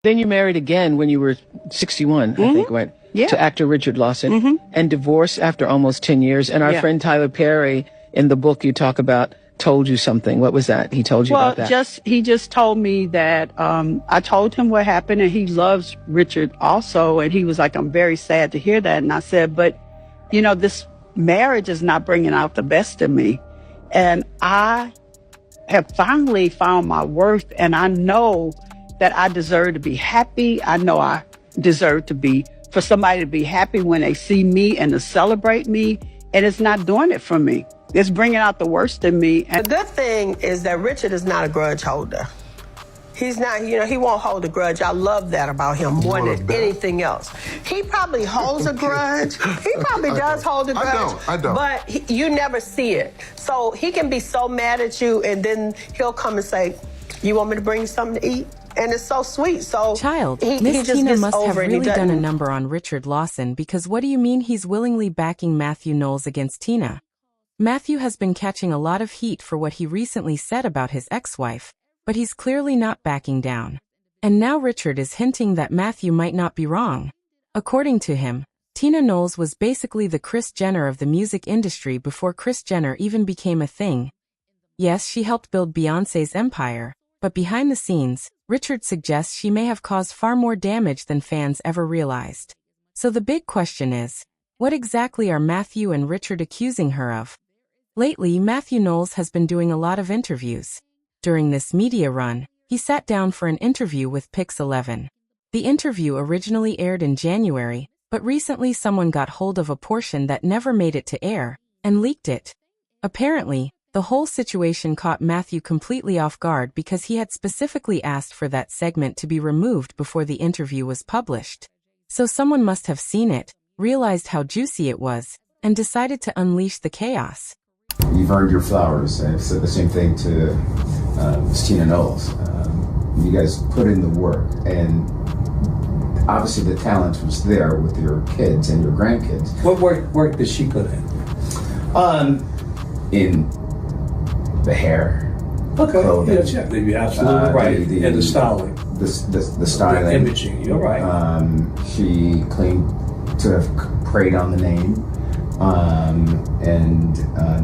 Then you married again when you were 61, I think, right? Yeah. To actor Richard Lawson, and divorced after almost 10 years. And our friend Tyler Perry, in the book you talk about, told you something. What was that? He told you about that? He just told me that I told him what happened, and he loves Richard also. And he was like, I'm very sad to hear that. And I said, but, you know, this marriage is not bringing out the best in me. And I have finally found my worth, and I know that I deserve to be happy. I know I deserve for somebody to be happy when they see me and to celebrate me. And it's not doing it for me. It's bringing out the worst in me. The good thing is that Richard is not a grudge holder. He's not, you know, he won't hold a grudge. I love that about him more than anything else. He probably holds a grudge. He probably does hold a grudge. I don't. But you never see it. So he can be so mad at you, and then he'll come and say, you want me to bring you something to eat? And it's so sweet. So Miss Tina must have really done a number on Richard Lawson, because what do you mean he's willingly backing Matthew Knowles against Tina? Matthew has been catching a lot of heat for what he recently said about his ex-wife, but he's clearly not backing down. And now Richard is hinting that Matthew might not be wrong. According to him, Tina Knowles was basically the Kris Jenner of the music industry before Kris Jenner even became a thing. Yes, she helped build Beyoncé's empire, but behind the scenes, Richard suggests she may have caused far more damage than fans ever realized. So the big question is, what exactly are Matthew and Richard accusing her of? Lately, Matthew Knowles has been doing a lot of interviews. During this media run, he sat down for an interview with Pix 11. The interview originally aired in January, but recently someone got hold of a portion that never made it to air, and leaked it. Apparently, the whole situation caught Matthew completely off guard because he had specifically asked for that segment to be removed before the interview was published. So someone must have seen it, realized how juicy it was, and decided to unleash the chaos. You've earned your flowers. I've said the same thing to Tina Knowles. You guys put in the work, and obviously the talent was there with your kids and your grandkids. What work did she put in? In the hair, clothing. Yes, yeah, you're absolutely right. And the styling. The styling. The imaging, you're right. She claimed to have preyed on the name. And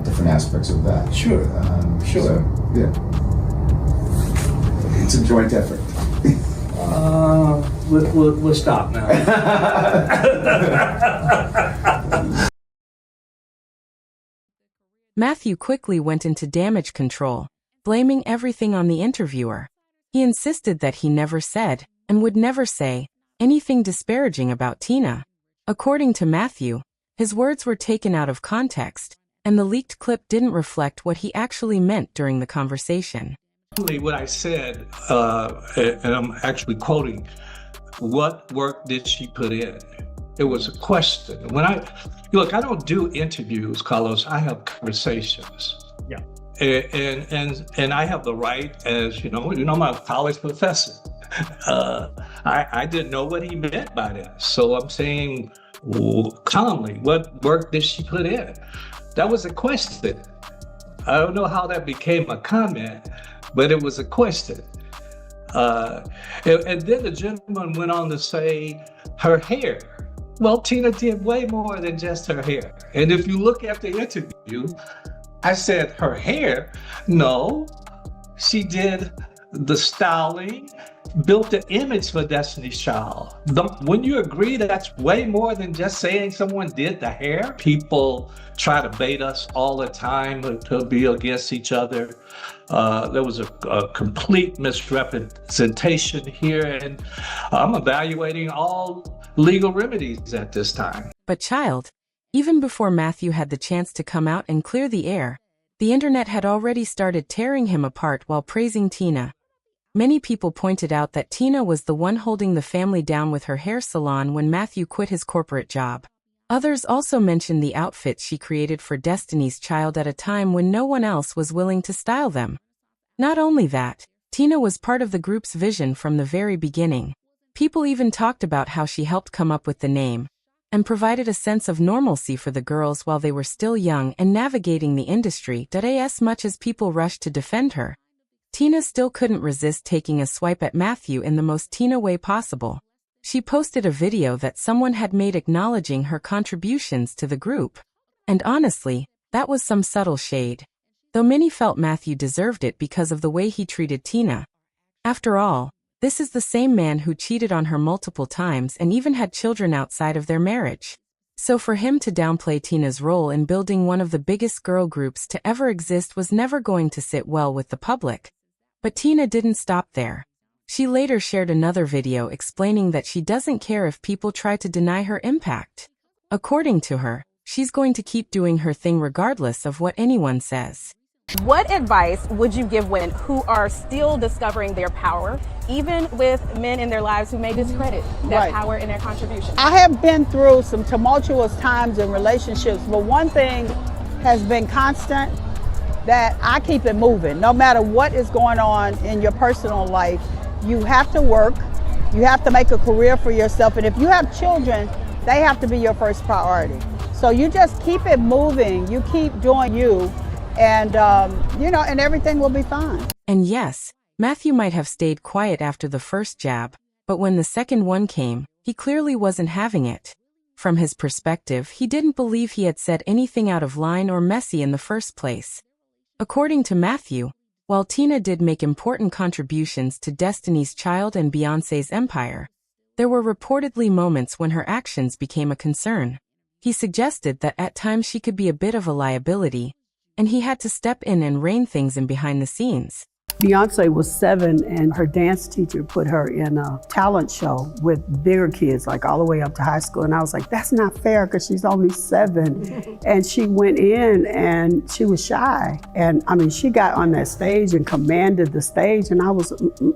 different aspects of that. Sure. So, yeah. It's a joint effort. We'll stop now. Matthew quickly went into damage control, blaming everything on the interviewer. He insisted that he never said, and would never say, anything disparaging about Tina. According to Matthew, his words were taken out of context, and the leaked clip didn't reflect what he actually meant during the conversation. What I said, and I'm actually quoting, what work did she put in? It was a question. Look, I don't do interviews, Carlos. I have conversations. Yeah. And I have the right, as you know, I'm a college professor. I didn't know what he meant by that. So I'm saying, calmly, what work did she put in? That was a question. I don't know how that became a comment, but it was a question. And then the gentleman went on to say her hair. Well, Tina did way more than just her hair. And if you look at the interview, I said her hair. No, she did the styling, built the image for Destiny's Child. When you agree that that's way more than just saying someone did the hair, people try to bait us all the time to be against each other. There was a complete misrepresentation here, and I'm evaluating all legal remedies at this time. But child, even before Matthew had the chance to come out and clear the air, the internet had already started tearing him apart while praising Tina. Many people pointed out that Tina was the one holding the family down with her hair salon when Matthew quit his corporate job. Others also mentioned the outfits she created for Destiny's Child at a time when no one else was willing to style them. Not only that, Tina was part of the group's vision from the very beginning. People even talked about how she helped come up with the name, and provided a sense of normalcy for the girls while they were still young and navigating the industry. As much as people rushed to defend her, Tina still couldn't resist taking a swipe at Matthew in the most Tina way possible. She posted a video that someone had made acknowledging her contributions to the group. And honestly, that was some subtle shade. Though many felt Matthew deserved it because of the way he treated Tina. After all, this is the same man who cheated on her multiple times and even had children outside of their marriage. So for him to downplay Tina's role in building one of the biggest girl groups to ever exist was never going to sit well with the public. But Tina didn't stop there. She later shared another video explaining that she doesn't care if people try to deny her impact. According to her, she's going to keep doing her thing regardless of what anyone says. What advice would you give women who are still discovering their power, even with men in their lives who may discredit that power and their contribution? I have been through some tumultuous times in relationships, but one thing has been constant, that I keep it moving. No matter what is going on in your personal life, you have to work, you have to make a career for yourself, and if you have children, they have to be your first priority. So you just keep it moving, you keep doing you, and and everything will be fine. And yes, Matthew might have stayed quiet after the first jab, but when the second one came, he clearly wasn't having it. From his perspective, he didn't believe he had said anything out of line or messy in the first place. According to Matthew, while Tina did make important contributions to Destiny's Child and Beyoncé's empire, there were reportedly moments when her actions became a concern. He suggested that at times she could be a bit of a liability, and he had to step in and rein things in behind the scenes. Beyoncé was 7 and her dance teacher put her in a talent show with bigger kids, like all the way up to high school. And I was like, that's not fair because she's only 7. And she went in and she was shy. And I mean, she got on that stage and commanded the stage. And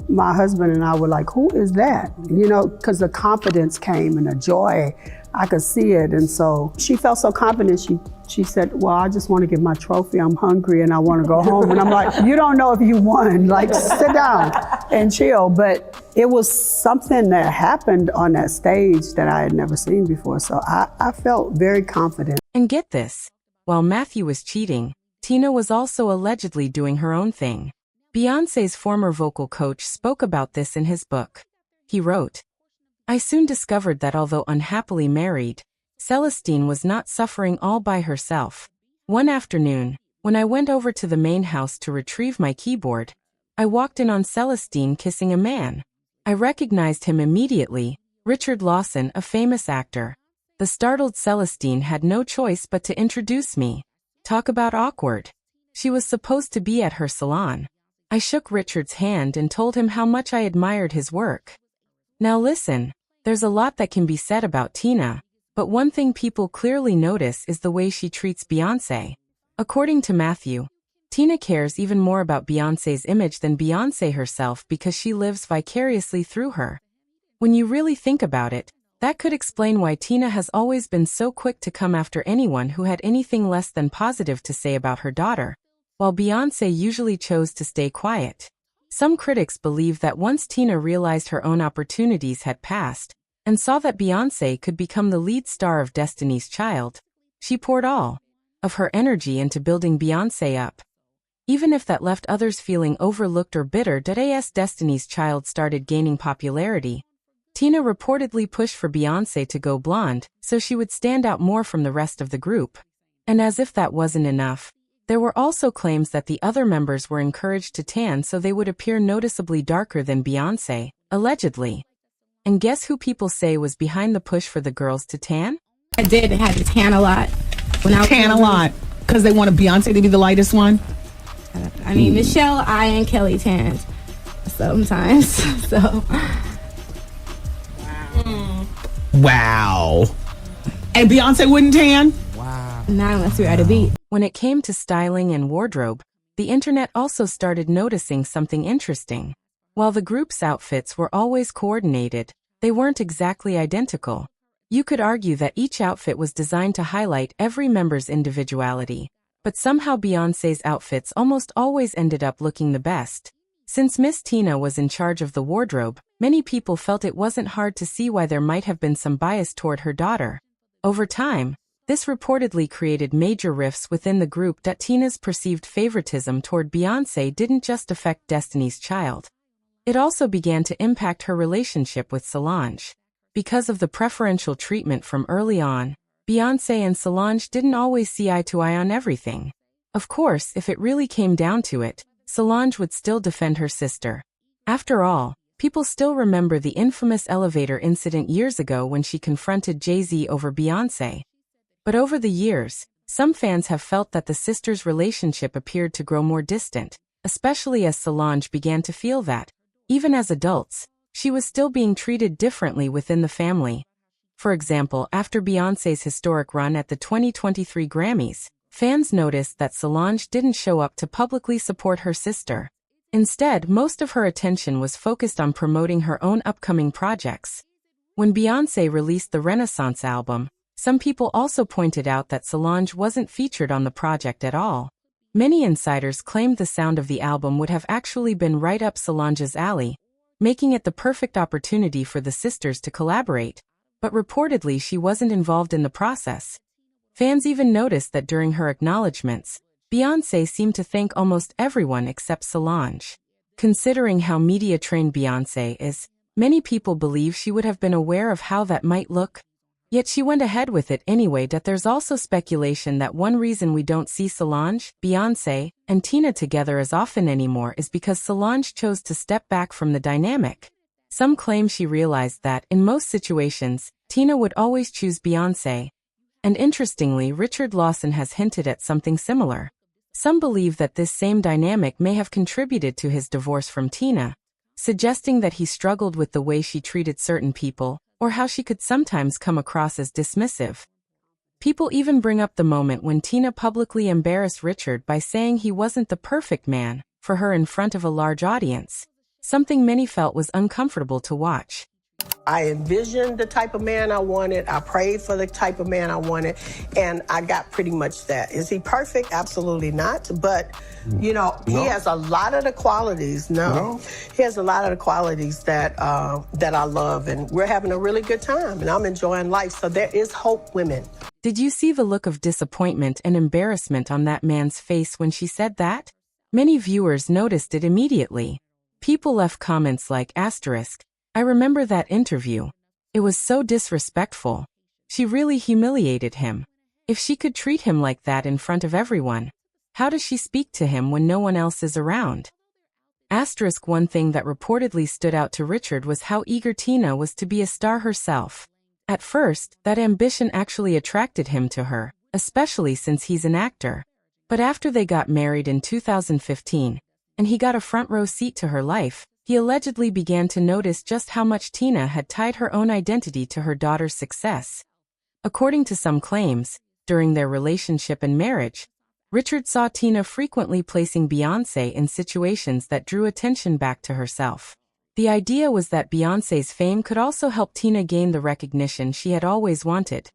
my husband and I were like, who is that? Because the confidence came and the joy, I could see it. And so she felt so confident. She said, well, I just want to get my trophy. I'm hungry and I want to go home. And I'm like, you don't know if you won. Like, sit down and chill. But it was something that happened on that stage that I had never seen before. So I felt very confident. And get this, while Matthew was cheating, Tina was also allegedly doing her own thing. Beyoncé's former vocal coach spoke about this in his book. He wrote, I soon discovered that although unhappily married, Celestine was not suffering all by herself. One afternoon, when I went over to the main house to retrieve my keyboard, I walked in on Celestine kissing a man. I recognized him immediately, Richard Lawson, a famous actor. The startled Celestine had no choice but to introduce me. Talk about awkward. She was supposed to be at her salon. I shook Richard's hand and told him how much I admired his work. Now listen, there's a lot that can be said about Tina. But one thing people clearly notice is the way she treats Beyoncé. According to Matthew, Tina cares even more about Beyoncé's image than Beyoncé herself because she lives vicariously through her. When you really think about it, that could explain why Tina has always been so quick to come after anyone who had anything less than positive to say about her daughter, while Beyoncé usually chose to stay quiet. Some critics believe that once Tina realized her own opportunities had passed, and saw that Beyoncé could become the lead star of Destiny's Child, she poured all of her energy into building Beyoncé up. Even if that left others feeling overlooked or bitter, as Destiny's Child started gaining popularity, Tina reportedly pushed for Beyoncé to go blonde so she would stand out more from the rest of the group. And as if that wasn't enough, there were also claims that the other members were encouraged to tan so they would appear noticeably darker than Beyoncé, allegedly. And guess who people say was behind the push for the girls to tan? I did have to tan a lot. Tan a lot because they wanted Beyoncé to be the lightest one? I mean, Michelle, I, and Kelly tanned sometimes. So. Wow. And Beyoncé wouldn't tan? Wow. Not unless we were at a beach. When it came to styling and wardrobe, the internet also started noticing something interesting. While the group's outfits were always coordinated, they weren't exactly identical. You could argue that each outfit was designed to highlight every member's individuality, but somehow Beyoncé's outfits almost always ended up looking the best. Since Miss Tina was in charge of the wardrobe, many people felt it wasn't hard to see why there might have been some bias toward her daughter. Over time, This reportedly created major rifts within the group that Tina's perceived favoritism toward Beyoncé didn't just affect Destiny's Child. It also began to impact her relationship with Solange. Because of the preferential treatment from early on, Beyoncé and Solange didn't always see eye to eye on everything. Of course, if it really came down to it, Solange would still defend her sister. After all, people still remember the infamous elevator incident years ago when she confronted Jay-Z over Beyoncé. But over the years, some fans have felt that the sisters' relationship appeared to grow more distant, especially as Solange began to feel that, even as adults, she was still being treated differently within the family. For example, after Beyoncé's historic run at the 2023 Grammys, fans noticed that Solange didn't show up to publicly support her sister. Instead, most of her attention was focused on promoting her own upcoming projects. When Beyoncé released the Renaissance album, some people also pointed out that Solange wasn't featured on the project at all. Many insiders claimed the sound of the album would have actually been right up Solange's alley, making it the perfect opportunity for the sisters to collaborate. But reportedly she wasn't involved in the process. Fans even noticed that during her acknowledgments, Beyoncé seemed to thank almost everyone except Solange. Considering how media-trained Beyoncé is, many people believe she would have been aware of how that might look. Yet she went ahead with it anyway. That there's also speculation that one reason we don't see Solange, Beyoncé, and Tina together as often anymore is because Solange chose to step back from the dynamic. Some claim she realized that, in most situations, Tina would always choose Beyoncé. And interestingly, Richard Lawson has hinted at something similar. Some believe that this same dynamic may have contributed to his divorce from Tina, suggesting that he struggled with the way she treated certain people, or how she could sometimes come across as dismissive. People even bring up the moment when Tina publicly embarrassed Richard by saying he wasn't the perfect man for her in front of a large audience, something many felt was uncomfortable to watch. I envisioned the type of man I wanted. I prayed for the type of man I wanted, and I got pretty much that. Is he perfect? Absolutely not. But, he has a lot of the qualities. He has a lot of the qualities that I love, and we're having a really good time, and I'm enjoying life. So there is hope, women. Did you see the look of disappointment and embarrassment on that man's face when she said that? Many viewers noticed it immediately. People left comments like asterisk, "I remember that interview. It was so disrespectful. She really humiliated him. If she could treat him like that in front of everyone, how does she speak to him when no one else is around?" Asterisk. One thing that reportedly stood out to Richard was how eager Tina was to be a star herself. At first, that ambition actually attracted him to her, especially since he's an actor. But after they got married in 2015, and he got a front-row seat to her life, he allegedly began to notice just how much Tina had tied her own identity to her daughter's success. According to some claims, during their relationship and marriage, Richard saw Tina frequently placing Beyoncé in situations that drew attention back to herself. The idea was that Beyoncé's fame could also help Tina gain the recognition she had always wanted.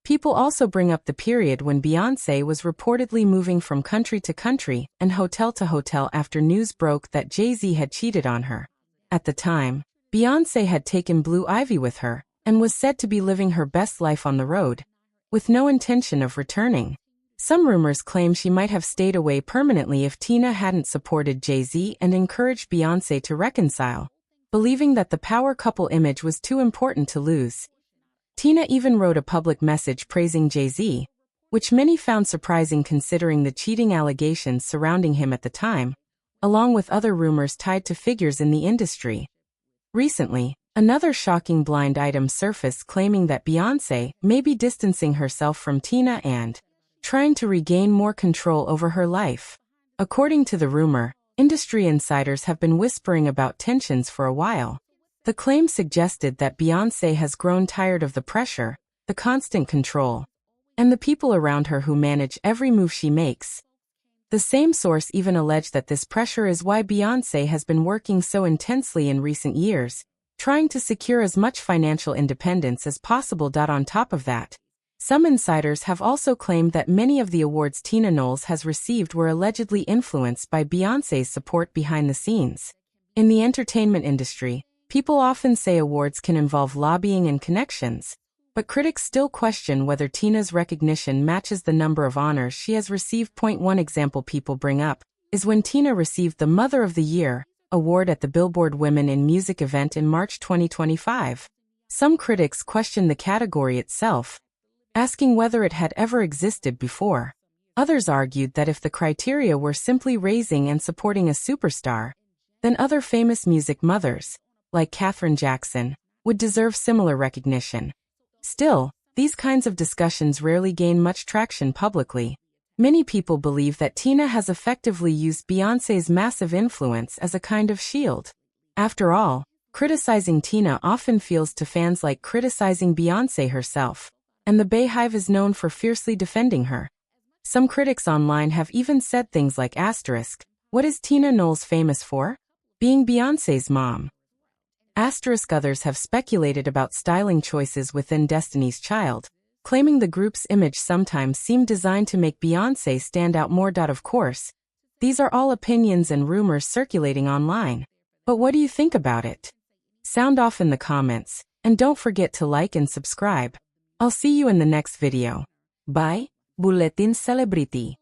People also bring up the period when Beyoncé was reportedly moving from country to country and hotel to hotel after news broke that Jay-Z had cheated on her. At the time, Beyoncé had taken Blue Ivy with her and was said to be living her best life on the road, with no intention of returning. Some rumors claim she might have stayed away permanently if Tina hadn't supported Jay-Z and encouraged Beyoncé to reconcile, believing that the power couple image was too important to lose. Tina even wrote a public message praising Jay-Z, which many found surprising considering the cheating allegations surrounding him at the time, along with other rumors tied to figures in the industry. Recently, another shocking blind item surfaced claiming that Beyoncé may be distancing herself from Tina and trying to regain more control over her life. According to the rumor, industry insiders have been whispering about tensions for a while. The claim suggested that Beyoncé has grown tired of the pressure, the constant control, and the people around her who manage every move she makes. The same source even alleged that this pressure is why Beyoncé has been working so intensely in recent years, trying to secure as much financial independence as possible. On top of that, some insiders have also claimed that many of the awards Tina Knowles has received were allegedly influenced by Beyoncé's support behind the scenes. In the entertainment industry, people often say awards can involve lobbying and connections, But critics still question whether Tina's recognition matches the number of honors she has received. One example people bring up is when Tina received the Mother of the Year award at the Billboard Women in Music event in March 2025. Some critics question the category itself, asking whether it had ever existed before. Others argued that if the criteria were simply raising and supporting a superstar, then other famous music mothers, like Katherine Jackson, would deserve similar recognition. Still, these kinds of discussions rarely gain much traction publicly. Many people believe that Tina has effectively used Beyoncé's massive influence as a kind of shield. After all, criticizing Tina often feels to fans like criticizing Beyoncé herself, and the Bayhive is known for fiercely defending her. Some critics online have even said things like asterisk, what is Tina Knowles famous for? Being Beyoncé's mom. Asterisk. Others have speculated about styling choices within Destiny's Child, claiming the group's image sometimes seemed designed to make Beyoncé stand out more. Of course, these are all opinions and rumors circulating online. But what do you think about it? Sound off in the comments, and don't forget to like and subscribe. I'll see you in the next video. Bye, Bulletin Celebrity.